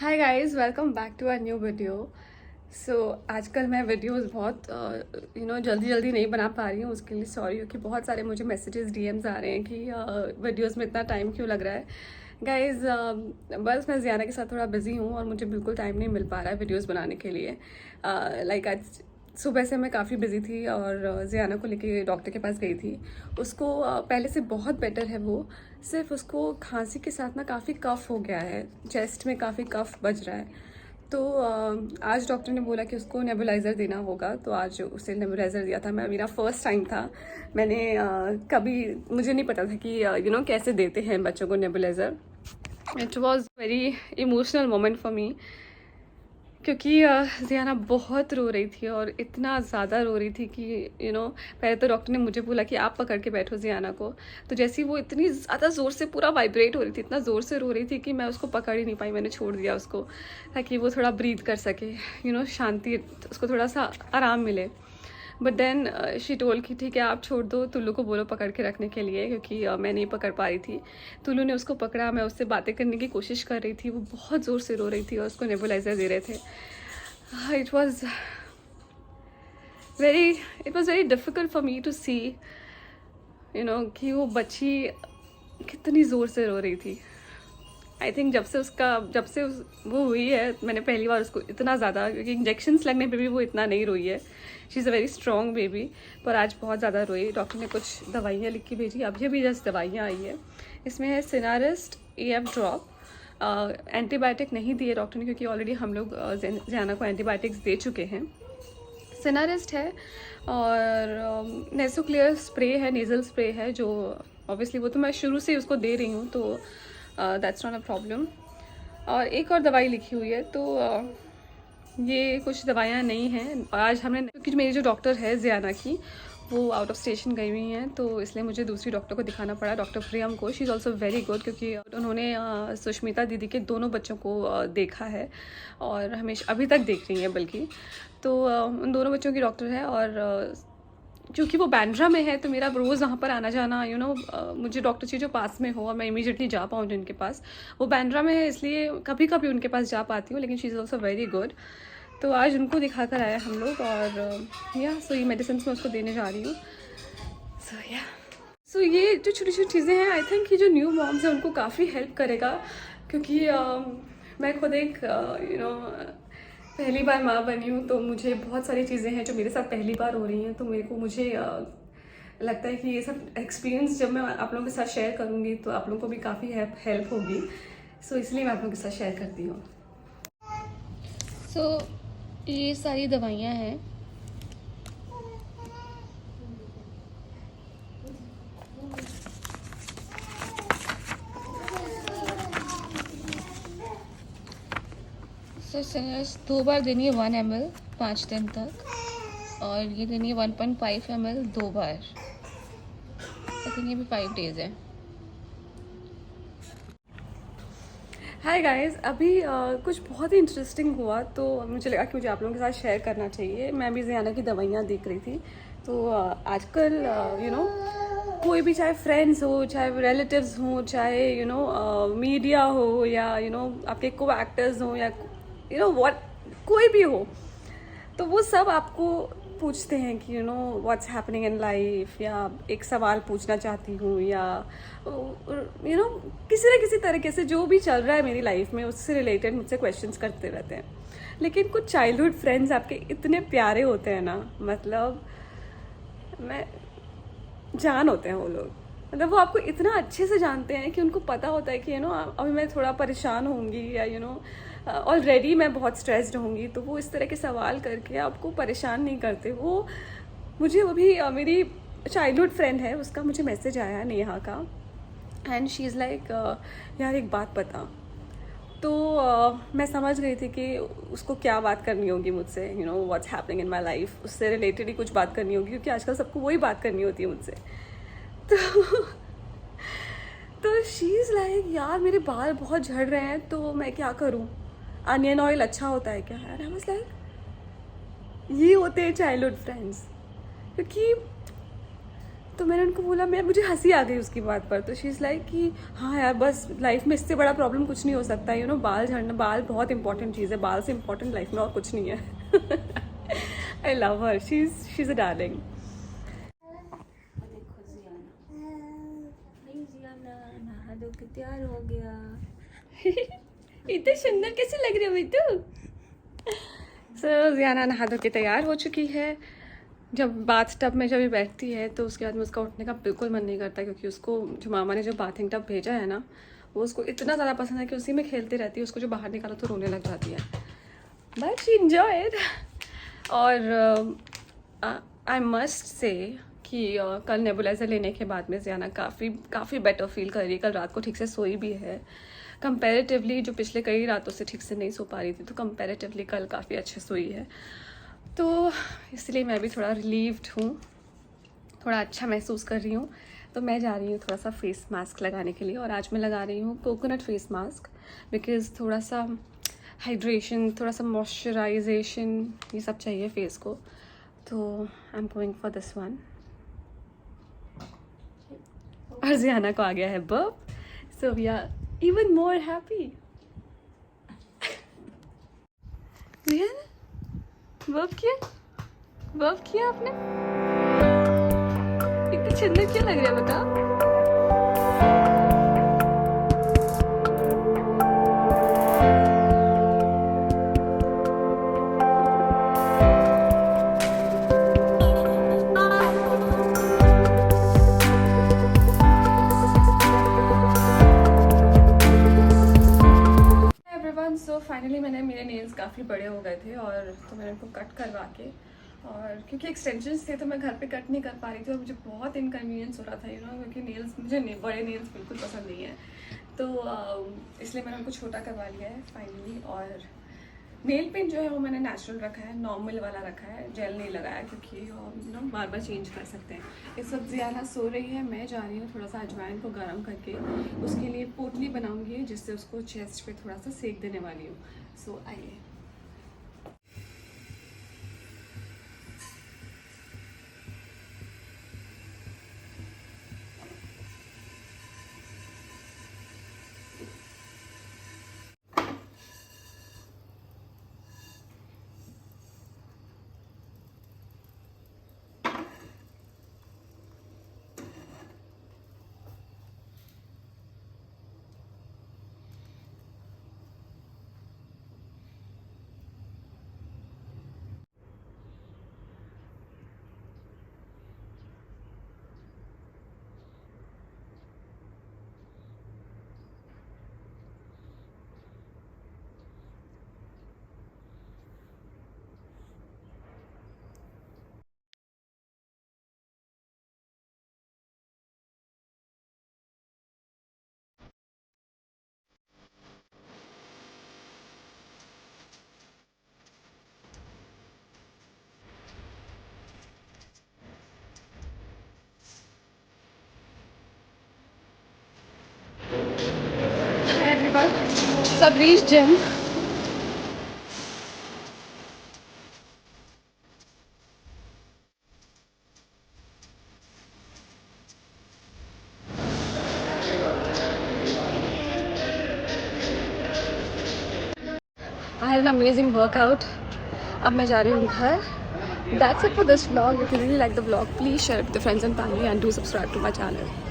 Hi guys, welcome back to a new video. So आजकल मैं videos बहुत जल्दी जल्दी नहीं बना पा रही हूँ। उसके लिए सॉरी हो कि बहुत सारे मुझे मैसेजेस डीएम्स आ रहे हैं कि वीडियोस में इतना टाइम क्यों लग रहा है। गाइस, बस मैं ज़ियाना के साथ थोड़ा बिजी हूँ और मुझे बिल्कुल टाइम नहीं मिल पा रहा है वीडियोस बनाने के लिए। लाइक आज सुबह से मैं काफ़ी बिजी थी और ज़ियाना को लेके डॉक्टर के पास गई थी। उसको पहले से बहुत बेटर है। वो सिर्फ उसको खांसी के साथ ना काफ़ी कफ हो गया है, चेस्ट में काफ़ी कफ बज रहा है। तो आज डॉक्टर ने बोला कि उसको नेबुलाइज़र देना होगा, तो आज उसे नेबुलाइज़र दिया था। मेरा फर्स्ट टाइम था। मैंने कभी मुझे नहीं पता था कि कैसे देते हैं बच्चों को nebuliser. It was very emotional moment for me, क्योंकि ज़ियाना बहुत रो रही थी और इतना ज़्यादा रो रही थी कि पहले तो डॉक्टर ने मुझे बोला कि आप पकड़ के बैठो ज़ियाना को। तो जैसे ही वो इतनी ज़्यादा ज़ोर से पूरा वाइब्रेट हो रही थी, इतना ज़ोर से रो रही थी कि मैं उसको पकड़ ही नहीं पाई। मैंने छोड़ दिया उसको ताकि वो थोड़ा ब्रीथ कर सके, शांति, उसको थोड़ा सा आराम मिले। बट देन शी टोल्ड कि ठीक है आप छोड़ दो, तुल्लू को बोलो पकड़ के रखने के लिए, क्योंकि मैं नहीं पकड़ पा रही थी। तुल्लू ने उसको पकड़ा, मैं उससे बातें करने की कोशिश कर रही थी। वो बहुत ज़ोर से रो रही थी और उसको नेबुलाइज़र दे रहे थे। It was very it was very difficult for me to see कि वो बच्ची कितनी ज़ोर से रो रही थी। आई थिंक जब से वो हुई है, मैंने पहली बार उसको इतना ज़्यादा, क्योंकि इंजेक्शन्स लगने पे भी वो इतना नहीं रोई है। She is a very strong baby, पर आज बहुत ज़्यादा रोई। डॉक्टर ने कुछ दवाइयाँ लिख के भेजी, अभी अभी जस्ट दवाइयाँ आई है। इसमें है सिनारिस्ट EF ड्रॉप। एंटीबायोटिक नहीं दिए डॉक्टर ने, क्योंकि ऑलरेडी हम लोग ज़ियाना को एंटीबायोटिक्स दे चुके हैं। सिनारिस्ट है और नेसोक्लियर स्प्रे है, नेज़ल स्प्रे है, जो ऑब्वियसली वो तो मैं शुरू से उसको दे रही हूँ, तो दैट्स नॉट अ प्रॉब्लम। और एक और दवाई लिखी हुई है, तो ये कुछ दवाइयाँ नहीं हैं। आज हमने, क्योंकि मेरी जो डॉक्टर है ज़ियाना की, वो आउट ऑफ स्टेशन गई हुई हैं, तो इसलिए मुझे दूसरी डॉक्टर को दिखाना पड़ा, डॉक्टर प्रियम को। She is also very good, क्योंकि उन्होंने सुष्मिता दीदी के दोनों बच्चों को देखा है और हमेशा अभी तक देख रही हैं बल्कि। तो उन दोनों बच्चों की डॉक्टर है, और क्योंकि वो बैंड्रा में है तो मेरा रोज़ वहाँ पर आना जाना, मुझे डॉक्टर चाहिए जो पास में हो और मैं इमीडिएटली जा पाऊँ जिनके पास। वो बैंड्रा में है, इसलिए कभी कभी उनके पास जा पाती हूँ, लेकिन she is also very good. तो आज उनको दिखा कर आए हम लोग, और सो ये मेडिसिन मैं उसको देने जा रही हूँ। सो ये जो छोटी छोटी चीज़ें हैं, आई थिंक ये जो न्यू मॉम्स हैं उनको काफ़ी हेल्प करेगा, क्योंकि मैं खुद एक पहली बार माँ बनी हूँ, तो मुझे बहुत सारी चीज़ें हैं जो मेरे साथ पहली बार हो रही हैं। तो मुझे लगता है कि ये सब एक्सपीरियंस जब मैं आप लोगों के साथ शेयर करूँगी तो आप लोगों को भी काफ़ी हेल्प होगी। सो इसलिए मैं आप लोगों के साथ शेयर करती हूँ। सो ये सारी दवाइयाँ हैं। सर सिनर्स 2 बार देनी है 1 ml 5 दिन तक, और ये देनी है 1.5 ml 2 बार। आई थिंक ये भी 5 डेज है। हाय गाइस, अभी कुछ बहुत ही इंटरेस्टिंग हुआ, तो मुझे लगा कि मुझे आप लोगों के साथ शेयर करना चाहिए। मैं भी ज़ियाना की दवाइयाँ देख रही थी, तो आजकल कोई भी, चाहे फ्रेंड्स हो, चाहे रिलेटिव्स हो, चाहे मीडिया हो, या आपके को एक्टर्स हो, या व्हाट, कोई भी हो, तो वो सब आपको पूछते हैं कि व्हाट्स हैपनिंग इन लाइफ, या एक सवाल पूछना चाहती हूँ, या किसी न किसी तरीके से जो भी चल रहा है मेरी लाइफ में उससे रिलेटेड मुझसे क्वेश्चंस करते रहते हैं। लेकिन कुछ चाइल्डहुड फ्रेंड्स आपके इतने प्यारे होते हैं ना, मतलब मैं जान होते हैं वो लोग। मतलब वो आपको इतना अच्छे से जानते हैं कि उनको पता होता है कि अभी मैं थोड़ा परेशान होंगी, या ऑलरेडी मैं बहुत स्ट्रेस्ड होंगी, तो वो इस तरह के सवाल करके आपको परेशान नहीं करते। वो मुझे, वो भी मेरी चाइल्डहुड फ्रेंड है, उसका मुझे मैसेज आया नेहा का, एंड शी इज़ लाइक यार एक बात बता। तो मैं समझ गई थी कि उसको क्या बात करनी होगी मुझसे, what's happening in my life, उससे रिलेटेड ही कुछ बात करनी होगी, क्योंकि आजकल सबको वही बात करनी होती है मुझसे। तो तो शी इज़ लाइक यार मेरे बाल बहुत झड़ रहे हैं, तो मैं क्या करूँ, अनियन ऑयल अच्छा होता है क्या? यार आई वाज लाइक ये होते हैं चाइल्डहुड फ्रेंड्स, क्योंकि तो मैंने उनको बोला, मैं मुझे हंसी आ गई उसकी बात पर। तो शी इज़ लाइक कि हाँ यार, बस लाइफ में इससे बड़ा प्रॉब्लम कुछ नहीं हो सकता, यू नो, बाल झड़ना, बाल बहुत इंपॉर्टेंट चीज़ है, बाल से इंपॉर्टेंट लाइफ में और कुछ नहीं है। I love her, she is a darling. नहा धो के तैयार हो गया। इतने सुंदर कैसे लग रहे हो भाई तू? सो ज़ियाना नहा धो के तैयार हो चुकी है। जब बाथ टब में जब भी बैठती है तो उसके बाद में उसका उठने का बिल्कुल मन नहीं करता, क्योंकि उसको जो मामा ने जो बाथिंग टब भेजा है ना, वो उसको इतना ज़्यादा पसंद है कि उसी में खेलती रहती है। उसको जो बाहर निकालो तो रोने लग जाती है, बट शी एंजॉयड। और आई मस्ट से कि कल नेबुलाइज़र लेने के बाद में ज़ियाना काफ़ी बेटर फील कर रही है। कल रात को ठीक से सोई भी है कंपैरेटिवली, जो पिछले कई रातों से ठीक से नहीं सो पा रही थी, तो कंपैरेटिवली कल काफ़ी अच्छे सोई है। तो इसलिए मैं भी थोड़ा रिलीव्ड हूँ, थोड़ा अच्छा महसूस कर रही हूँ। तो मैं जा रही हूँ थोड़ा सा फेस मास्क लगाने के लिए, और आज मैं लगा रही हूँ कोकोनट फेस मास्क, बिकॉज़ थोड़ा सा हाइड्रेशन, थोड़ा सा मॉइस्चराइजेशन, ये सब चाहिए फेस को। तो I am going for this one. और ज़ियाना को आ गया है burp, so we are even more happy. Ziyana work किया आपने? इतने सुंदर क्यों लग रहा है बता? एवरीवन, सो फाइनली मैंने, मेरे नेल्स काफ़ी बड़े हो गए थे, और तो मैंने उनको कट करवा के, और क्योंकि एक्सटेंशंस थे तो मैं घर पे कट नहीं कर पा रही थी, और मुझे बहुत इनकन्वीनियंस हो रहा था, यू नो, क्योंकि नेल्स मुझे बड़े नेल्स बिल्कुल पसंद नहीं है। तो इसलिए मैंने उनको छोटा करवा लिया है फाइनली। और नेल पेंट जो है वो मैंने नेचुरल रखा है, नॉर्मल वाला रखा है, जेल नहीं लगाया, क्योंकि you know bar bar change कर सकते हैं। इस वक्त ज़ियाना सो रही है, मैं जा रही हूँ थोड़ा सा अजवाइन को गर्म करके उसके लिए पोटली बनाऊँगी, जिससे उसको चेस्ट पे थोड़ा सा सेक देने वाली हूँ। सो आइए। Everyone, सब reach gym. I had an amazing workout. अब मैं जा रही हूँ घर. That's it for this vlog. If you really like the vlog, please share it with your friends and family and do subscribe to my channel.